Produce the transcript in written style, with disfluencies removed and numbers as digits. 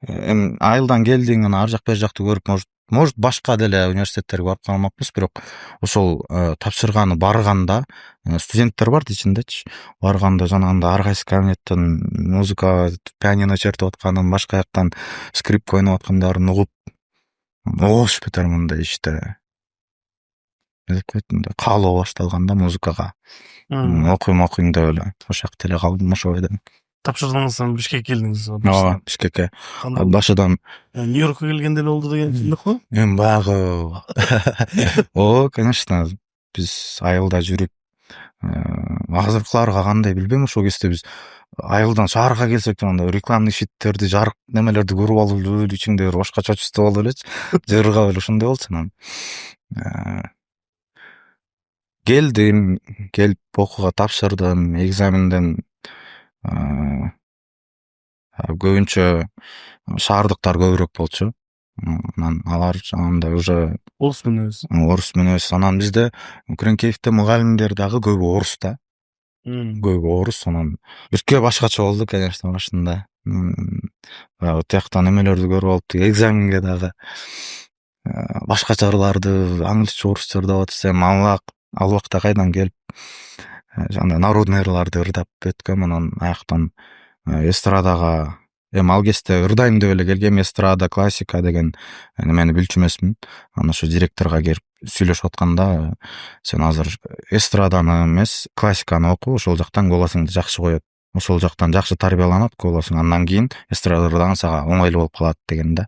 эми айылдан келдиң анан ар жак бер жакты көрүп, может башка деле университеттерге барып калмакпыз, бирок ошол тапшырганы барганда студенттер бар ичиндечи, барганда жанагындай ар кайсы кабинеттен музыка, пианино чертип атканын, башка жактан скрипка ойноп аткандарын угуп, оош бетер мындай иште деп коет, мындай каалоо башталган да музыкага. Окуйм деп эле ошол жакта эле калдым ошо бойдон. Тапшырдыңыз, Бишкекке келдиңиз. Ооба, Бишкекке. Башыдан Нью-Йоркко келгенде эле болду деген чындык го? Эми баягы конечно, биз айылда жүрүп, азыркыларга кандай билбейм, ошол кезде биз айылдан шаарга келсек андай рекламный щиттерди, жарык немелерди көрүп алып эле ичиңде бир башкача чувство болуп элечи, жыргап эле ошондой болчу. Анан келип окууга тапшырдым, экзаменден көбүнчө шаардыктар көбүрөөк болчу. Анан алар андай уже Орус менен өз. Анан бизде Кренкеевде мугалимдер дагы көбү орус да. Көбү орус. Анан бирке башкача болду, конечно, башында. Тияктан немелерди көрүп алып, экзаменге дагы башкача ырларды англисче, орусча ырдап атсам, ал убакта кайдан келип жана народный ырларды ырдап өткөм. Анан аяктан эстрадага, эми ал кезде ырдайм деп эле келгем, эстрада, классика деген немени билчү эмесмин. Анан ошо директорго келип сүйлөшүп атканда, сен азыр эстраданы эмес, классиканы оку, ошол жактан голосуңду жакшы коет, ошол жактан жакшы тарбияланат голосуң, андан кийин эстрадада сага оңойлуу болуп калат деген да.